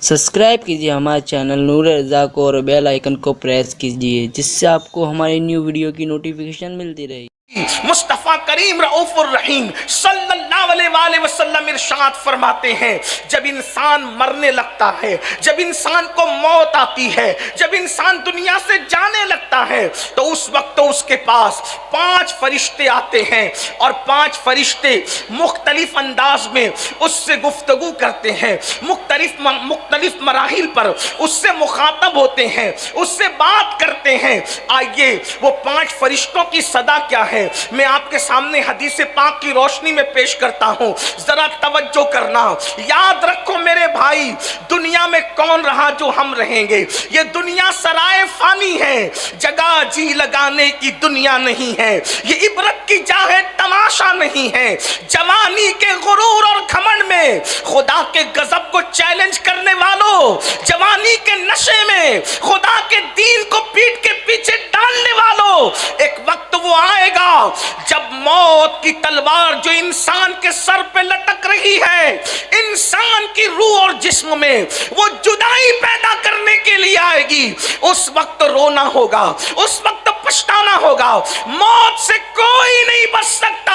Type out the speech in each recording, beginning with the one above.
Subscribe कीजिए हमारे channel नूर रज़ा को और बेल आइकन को प्रेस कीजिए जिससे आपको हमारी न्यू वीडियो की नोटिफिकेशन मिलती रहे। मुस्तफा करीम रऊफुर रहीम सल्लल्लाहु अलैहि वसल्लम इरशाद फरमाते हैं, जब इंसान मरने लगता है, जब इंसान को मौत आती है, जब इंसान दुनिया से जाने लगता है, तो उस वक्त उसके पास 5 फरिश्ते आते हैं और 5 फरिश्ते मुख्तलिफ अंदाज में उससे गुफ्तगू करते हैं, मुख्तलिफ मराहिल पर उससे मुखातब होते हैं, उससे बात करते हैं। आइए वो 5 फरिश्तों की सदा क्या है मैं आपके सामने हदीस पाक की रोशनी में पेश करता हूं, जरा तवज्जो करना। याद रखो मेरे भाई, दुनिया में कौन रहा जो हम रहेंगे। ये दुनिया सराय फानी है, जगह जी लगाने की दुनिया नहीं है। ये इबरत की जाहे तमाशा नहीं है। जवानी के गुरूर और घमंड में खुदा के गजब को चैलेंज करने वालों, जवानी के नशे में खुदा के दीन को पीठ के पीछे डालने वालों, एक वक्त वो आएगा जब मौत की तलवार जो इंसान के सर पे लटक रही है, इंसान की रूह और जिस्म में वो जुदाई पैदा करने के लिए आएगी। उस वक्त रोना होगा, उस वक्त पछताना होगा। मौत से कोई नहीं बच सकता।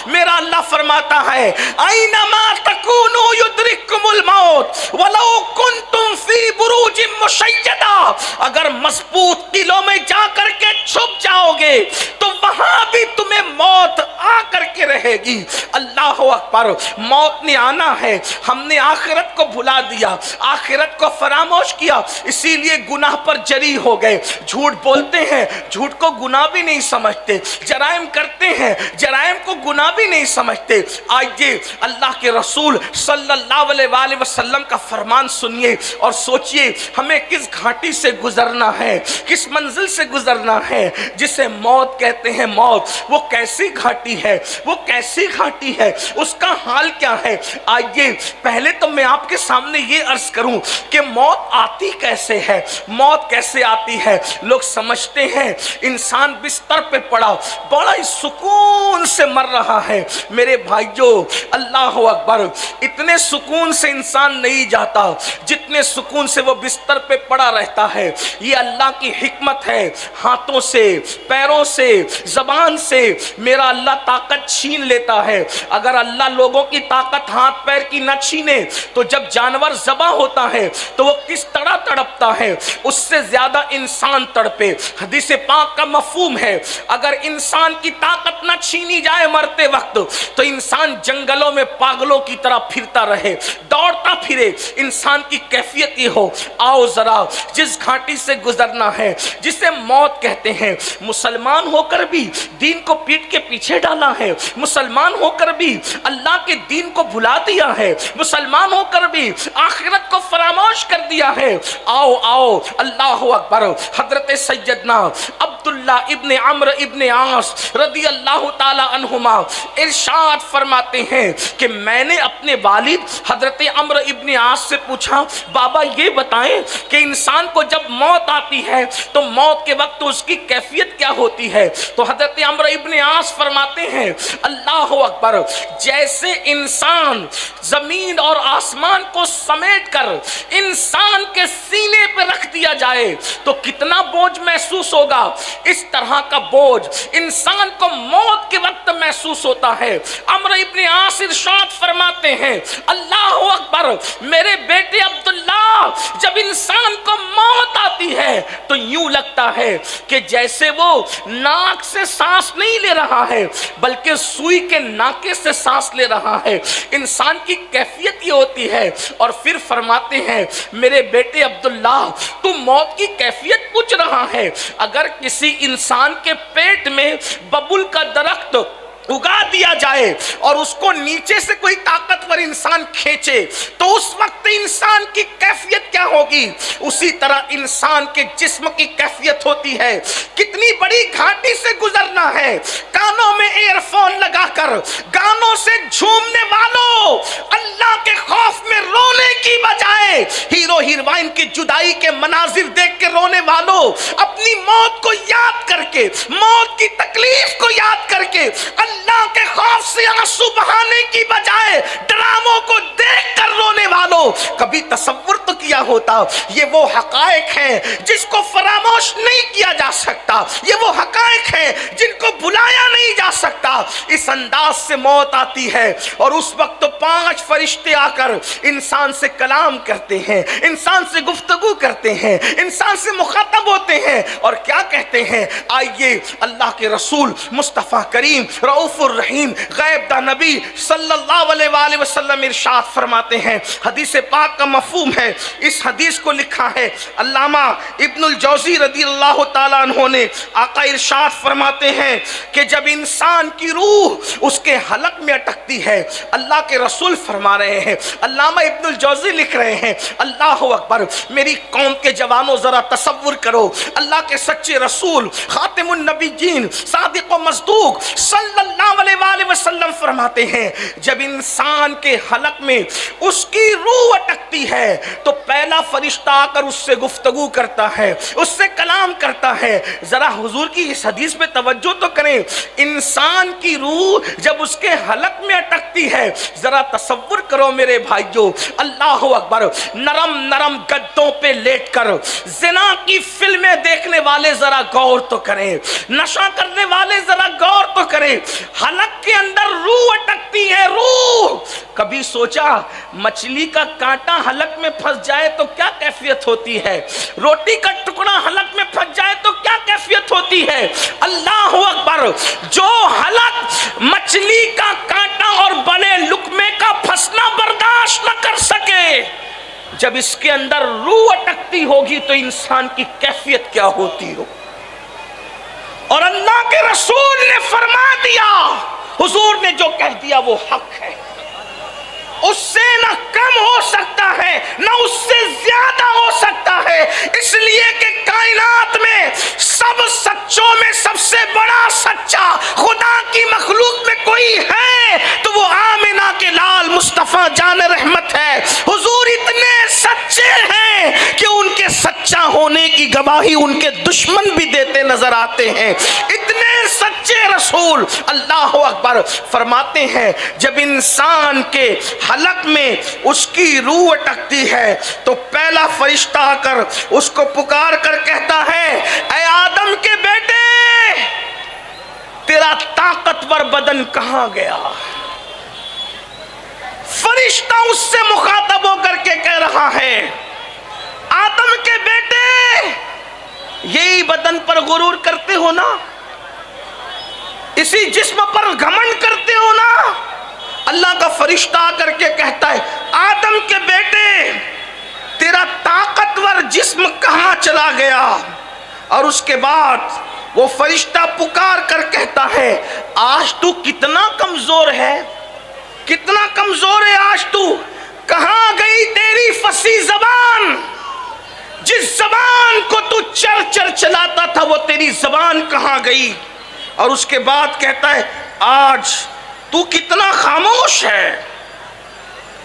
मेरा अल्लाह फरमाता है, ऐनमा तकूनु युद्रिकुमुल मौत वलौ कुंतुम फी बुरूजिम मुशय्यदा। अगर मजबूत किलों में जाकर के छुप जाओगे तो वहां भी तुम्हें मौत आकर के रहेगी। अल्लाह अकबर। मौत ने आना है, हमने आखिरत को भुला दिया, आखिरत को फरामोश किया, इसीलिए गुनाह पर जरी हो गए। झूठ बोलते हैं, झूठ को गुनाह भी नहीं समझते। जराइम करते हैं, जराइम को गुनाह भी नहीं समझते। आइए अल्लाह के रसूल सल्लल्लाहु अलैहि वसल्लम का फरमान सुनिए और सोचिए हमें किस घाटी से गुजरना है, किस मंजिल से गुजरना है जिसे मौत कहते हैं। मौत वो कैसी घाटी है, वो कैसी घाटी है, उसका हाल क्या है। आइए पहले तो मैं आपके सामने ये अर्ज करूं कि मौत आती कैसे है, मौत कैसे आती है। लोग समझते हैं इंसान बिस्तर पे पड़ा बड़ा ही सुकून से मर रहा है। मेरे भाइयों अल्लाह अकबर, इतने सुकून से इंसान नहीं जाता जितने सुकून से वो बिस्तर पे पड़ा रहता है। ये अल्लाह की हिकमत है। हाथों से, पैरों से, जबान से मेरा अल्लाह ताकत छीन लेता है। अगर अल्लाह लोगों की ताकत हाथ पैर की न छीने तो जब जानवर ज़बा होता है तो वो किस तरह तड़पता है, उससे ज्यादा इंसान तड़पे। हदीस पाक का मफहूम है, अगर इंसान की ताकत न छीनी जाए मरते वक्त तो इंसान जंगलों में पागलों की तरह फिरता रहे, दौड़ता फिरे। इंसान की कैफियत ये हो। आओ जरा जिस घाटी से गुजरना है जिसे मौत कहते हैं, मुसलमान होकर भी दीन को पीठ के पीछे डाला है, मुसलमान होकर भी अल्लाह के दीन को भुला दिया है, मुसलमान होकर भी आखिरत को फरामोश कर दिया है। आओ आओ अल्लाह अकबर। हजरत सैयदना अब्दुल्ला इब्ने अम्र इब्ने आस रदी अल्लाह ताला अन्हुमा इरशाद फरमाते हैं कि मैंने अपने वालिद हजरत अम्र इब्ने आस से पूछा, बाबा ये बताएं कि इंसान को जब मौत आती है तो मौत के वक्त उसकी कैफियत क्या होती है। तो हजरत अम्र इब्ने आस फरमाते हैं, अल्लाह अकबर, जैसे इंसान जमीन और आसमान को समेट कर इंसान के सीने पे रख दिया जाए तो कितना बोझ महसूस होगा, इस तरह का बोझ इंसान को मौत के वक्त महसूस होता है। अम्र इब्ने आस इरशाद फरमाते हैं, अल्लाह अकबर, मेरे बेटे अब्दुल्ला, जब इंसान को मौत आती है तो यूं लगता है कि जैसे वो नाक से सांस नहीं ले रहा है बल्कि सुई के नाके से सांस ले रहा है। इंसान की कैफियत ये होती है। और फिर फरमाते हैं, मेरे बेटे अब्दुल्ला, तू मौत की कैफियत पूछ रहा है। अगर किसी इंसान के पेट में बबुल का दरख्त उगा दिया जाए और उसको नीचे से कोई ताकतवर इंसान खींचे तो उस वक्त इंसान की कैफियत क्या होगी। उसी तरह इंसान के जिस्म की कैफियत होती है। कितनी बड़ी घाटी से गुजरना है। कानों में एयरफोन लगाकर गानों से झूमने वालों, अल्लाह के खौफ में रोने की बजाय हीरो हीरोइन की जुदाई के मनाजिर देख के रोने वालों, अपनी मौत को याद करके, मौत की तकलीफ को याद करके अल्लाह के खौफ से आंसू बहाने की बजाय ड्रामों को देख कर रोने वालों, कभी तसव्वुर तो دیا ہوتا. یہ وہ حقائق ہیں جس کو فراموش نہیں کیا جا سکتا. یہ وہ حقائق ہیں جن کو بلایا نہیں جا سکتا. اس انداز سے موت آتی ہے اور اس وقت تو 5 فرشتے آ کر انسان سے کلام کرتے ہیں, انسان سے گفتگو کرتے ہیں, انسان سے مخاطب ہوتے ہیں اور کیا کہتے ہیں؟ آئیے اللہ کے رسول مصطفیٰ کریم رؤوف الرحیم غیب دا نبی صلی اللہ علیہ وآلہ وسلم ارشاد فرماتے ہیں. حدیث پاک کا مفہوم ہے, اس حدیث کو لکھا ہے علامہ ابن الجوزی رضی اللہ تعالیٰ عنہ نے. آقا ارشاد فرماتے ہیں کہ جب انسان کی روح اس کے حلق میں اٹکتی ہے, اللہ کے رسول فرما رہے ہیں, علامہ ابن الجوزی لکھ رہے ہیں, اللہ اکبر, میری قوم کے جوانوں ذرا تصور کرو, اللہ کے سچے رسول خاتم النبیین صادق و مصدوق صلی اللہ علیہ وآلہ وسلم فرماتے ہیں جب انسان کے حلق میں اس کی روح اٹکتی ہے تو پہلا فرشتہ آ کر اس سے گفتگو کرتا ہے, اس سے کلام کرتا ہے. ذرا حضور کی اس حدیث میں توجہ تو کریں. انسان کی روح جب اس کے حلق میں اٹکتی ہے, ذرا تصور کرو میرے بھائیو, اللہ اکبر, نرم نرم گدوں پہ لیٹ کر زنا کی فلمیں دیکھنے والے ذرا غور تو کریں, نشہ کرنے والے ذرا غور تو کریں. حلق کے اندر روح اٹکتی ہے, روح. کبھی سوچا مچھلی کا کانٹا حلق میں پھنس جائے تو کیا کیفیت ہوتی ہے؟ روٹی کا ٹکڑا حلق میں پھنس جائے تو کیا کیفیت ہوتی ہے؟ اللہ اکبر, جو حلق مچھلی کا کانٹا اور بڑے لقمے کا پھنسنا برداشت نہ کر سکے, جب اس کے اندر روح اٹکتی ہوگی تو انسان کی کیفیت کیا ہوتی ہو. اور اللہ کے رسول نے فرما دیا, حضور نے جو کہہ دیا وہ حق ہے, اس سے نہ کم ہو سکتا ہے نہ اس سے زیادہ ہو سکتا ہے. اس لیے کہ کائنات میں سب سچوں میں سب سے بڑا سچا خدا کی مخلوق میں کوئی ہے تو وہ آمنہ کے لال مصطفیٰ جان رحمت ہے. حضور اتنے سچے ہیں کہ ان کے سچا ہونے کی گواہی ان کے دشمن بھی دیتے نظر آتے ہیں. اتنے سچے رسول. اللہ اکبر. فرماتے ہیں جب انسان کے حلق میں اس کی روح اٹکتی ہے تو پہلا فرشتہ آ کر اس کو پکار کر کہتا ہے, اے آدم کے بیٹے, تیرا طاقتور بدن کہاں گیا؟ فرشتہ اس سے مخاطب ہو کر کے کہہ رہا ہے, آدم کے بیٹے, یہی بدن پر غرور کرتے ہو نا, اسی جسم پر گھمنڈ کرتے ہو نا. اللہ کا فرشتہ آ کر کے کہتا ہے, آدم کے بیٹے, تیرا طاقتور جسم کہاں چلا گیا؟ اور اس کے بعد وہ فرشتہ پکار کر کہتا ہے, آج تو کتنا کمزور ہے, کتنا کمزور ہے آج تو. کہاں گئی تیری فصیح زبان؟ جس زبان کو تو چر چر چلاتا تھا وہ تیری زبان کہاں گئی؟ اور اس کے بعد کہتا ہے, آج تو کتنا خاموش ہے.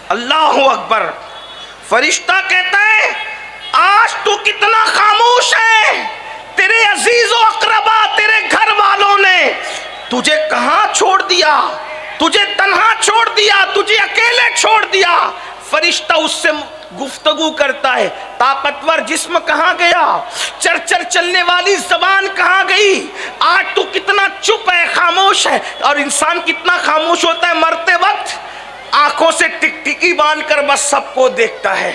اللہ اکبر. فرشتہ کہتا ہے, آج تو کتنا خاموش ہے. تیرے عزیز و اقربا, تیرے گھر والوں نے تجھے کہاں چھوڑ دیا, تجھے تنہا چھوڑ دیا, تجھے اکیلے چھوڑ دیا. فرشتہ اس سے گفتگو کرتا ہے, طاقتور جسم کہاں گیا, چر چر چلنے والی زبان کہاں گئی, آج تو کتنا چپ ہے, خاموش ہے. اور انسان کتنا خاموش ہوتا ہے مرتے وقت, آنکھوں سے ٹک ٹکی باندھ کر بس سب کو دیکھتا ہے,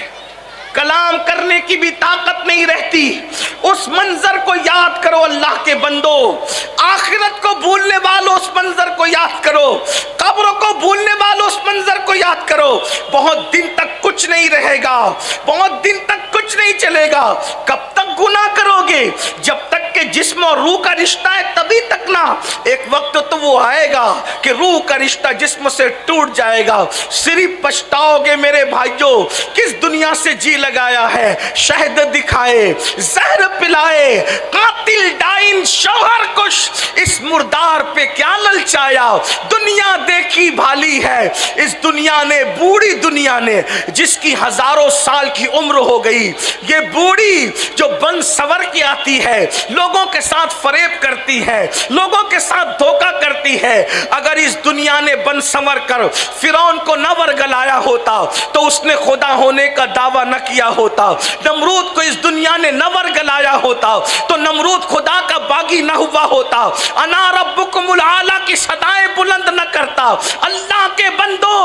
کلام کرنے کی بھی طاقت نہیں رہتی. اس منظر کو یاد کرو اللہ کے بندو, آخرت کو بھولنے والوں اس منظر کو یاد کرو, قبر کو بھولنے والوں اس منظر کو یاد کرو. بہت دن تک کچھ نہیں رہے گا, بہت دن تک کچھ نہیں چلے گا. کب تک گناہ کرو گے؟ جب تک کہ جسم اور روح کا رشتہ ہے تبھی تک نہ. ایک وقت تو وہ آئے گا کہ روح کا رشتہ جسم سے ٹوٹ جائے گا. صرف پچھتاؤ گے میرے بھائیوں, کس دنیا سے جی لگایا ہے, شہد دکھائے, زہر پلائے, قاتل ڈائن شوہر کش, اس مردار پہ کیا للچایا. دنیا دیکھی بھالی ہے اس دنیا نے, بوڑھی دنیا نے جس کی ہزاروں سال کی عمر ہو گئی. یہ بوڑھی جو بن سور کی آتی ہے, لوگوں کے ساتھ فریب کرتی ہے, لوگوں کے ساتھ دھوکہ کرتی ہے. اگر اس دنیا نے بن سور کر فرعون کو نہ ورگلایا ہوتا تو اس نے خدا ہونے کا दावा न किया होता, नमरूद को इस दुनिया ने न वर्गलाया होता, तो नमरूद खुदा का बागी न हुआ होता, अना रब्बुकुमुल आला की सदाएं बुलंद न करता। अल्लाह के बंदो,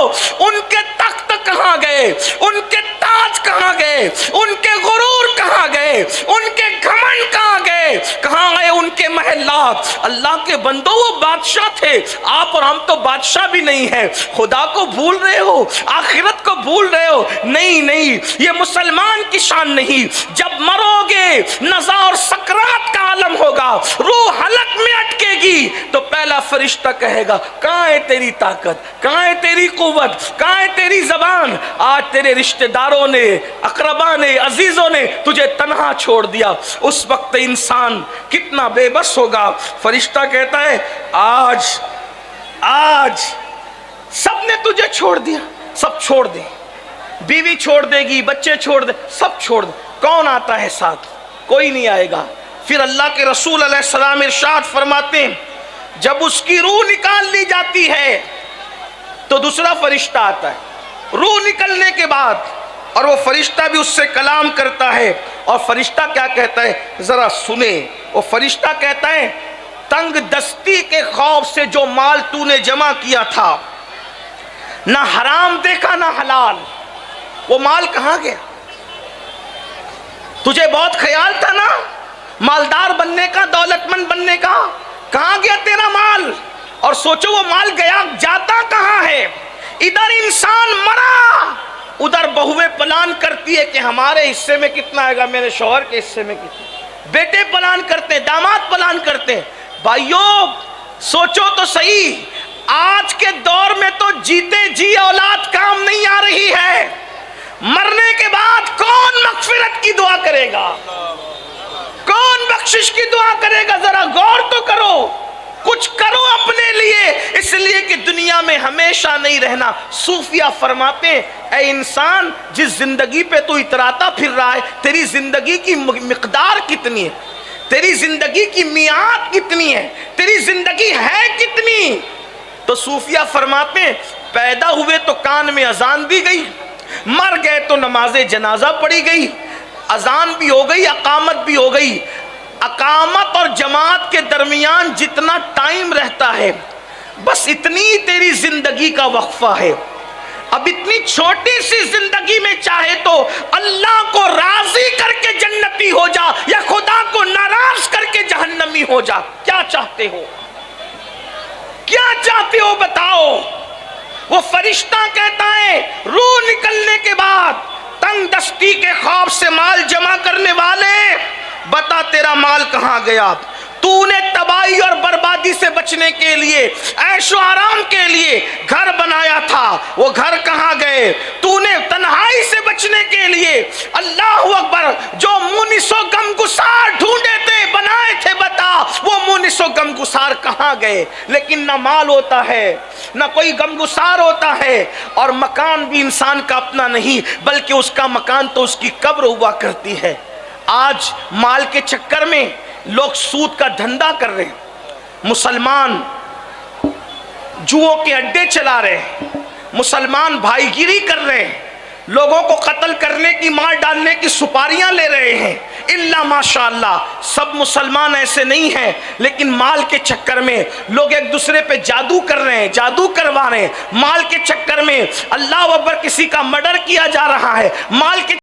उनके तख्त कहाँ गए, उनके ताज कहाँ गए, उनके गुरूर कहाँ गए, उनके घमंड कहाँ गए, कहाँ गए उनके महलात। अल्लाह के बंदो, वो बादशाह थे, आप और हम तो बादशाह भी नहीं है। खुदा को भूल रहे हो, आखिरत को भूल रहे हो। नहीं नहीं, ये मुसलमान की शान नहीं। जब मरोगे, नज़ा और सकरात का आलम होगा, रूह हलक में अटकेगी, तो पहला फरिश्ता कहेगा, कहाँ है तेरी ताकत, कहाँ है तेरी कुव्वत, कहाँ है तेरी जबान। आज तेरे रिश्तेदारों ने, अकरबा ने, अजीजों ने तुझे तन्हा छोड़ दिया। उस वक्त इंसान कितना बेबस होगा। फरिश्ता कहता है, आज सबने तुझे छोड़ दिया, सब छोड़ दे, बीवी छोड़ देगी, बच्चे छोड़ दे, सब छोड़ दे। कौन आता है साथ? कोई नहीं आएगा। फिर अल्लाह के रसूल अलैहिस्सलाम इरशाद फरमाते हैं, जब उसकी रूह निकाल ली जाती है तो दूसरा फरिश्ता आता है। रूह निकलने के बाद, और वो फरिश्ता भी उससे कलाम करता है। और फरिश्ता क्या कहता है, जरा सुने। वो फरिश्ता कहता है, तंग दस्ती के खौफ से जो माल तूने जमा किया था, ना हराम देखा ना हलाल, वो माल कहाँ गया? तुझे बहुत ख्याल था ना मालदार बनने का, दौलतमंद बनने का, कहाँ गया तेरा माल? और सोचो वो माल गया, जाता कहाँ है? इधर इंसान मरा, उधर बहुएं प्लान करती है कि हमारे हिस्से में कितना आएगा, मेरे शौहर के हिस्से में कितना। बेटे प्लान करते हैं, दामाद प्लान करते हैं। भाइयों सोचो तो सही, आज के दौर में तो जीते जी औलाद काम नहीं आ रही है। मरने के बाद कौन मगफिरत की दुआ करेगा, कौन बख्शिश की दुआ करेगा? जरा गौर तो करो, कुछ करो अपने लिए, इसलिए कि दुनिया में हमेशा नहीं रहना। सूफिया फरमाते हैं, ऐ इंसान, जिस जिंदगी पे तू इतराता फिर रहा है, तेरी जिंदगी की मिकदार कितनी है, तेरी जिंदगी की मियाद कितनी है, तेरी जिंदगी है कितनी? तो सूफिया फरमाते हैं, पैदा हुए तो कान में अजान दी गई, मर गए तो नमाजे जनाजा पढ़ी गई, अजान भी हो गई, अकामत भी हो गई। अकामत और जमात के दरमियान जितना टाइम रहता है, बस इतनी तेरी जिंदगी का वक्फा है। अब इतनी छोटी सी जिंदगी में चाहे तो अल्लाह को राजी करके जन्नती हो जा, या खुदा को नाराज करके जहन्नमी हो जा। क्या चाहते हो, क्या चाहते हो बताओ? वो फरिश्ता कहता है, रूह निकलने के बाद, तंग दस्ती के खौफ से माल जमा करने वाले, बता तेरा माल कहाँ गया? तूने तबाही और बर्बादी से बचने के लिए, ऐशो आराम के लिए घर बनाया था, वो घर कहाँ गए? तूने तन्हाई से बचने के लिए, अल्लाह अकबर, जो मुनिसो गमगुसार ढूंढे थे, बनाए थे, बता वो मुनिसो गमगुसार कहाँ गए? लेकिन ना माल होता है, ना कोई गमगुसार होता है, और मकान भी इंसान का अपना नहीं, बल्कि उसका मकान तो उसकी कब्र हुआ करती है। आज माल के चक्कर में लोग सूद का धंधा कर रहे हैं, मुसलमान जुओं के अड्डे चला रहे हैं, मुसलमान भाईगिरी कर रहे हैं, लोगों को कत्ल करने की, मार डालने की सुपारियां ले रहे हैं। इल्ला माशाअल्लाह सब मुसलमान ऐसे नहीं हैं, लेकिन माल के चक्कर में लोग एक दूसरे पे जादू कर रहे हैं, जादू करवा रहे हैं। माल के चक्कर में अल्लाह अकबर किसी का मर्डर किया जा रहा है, माल के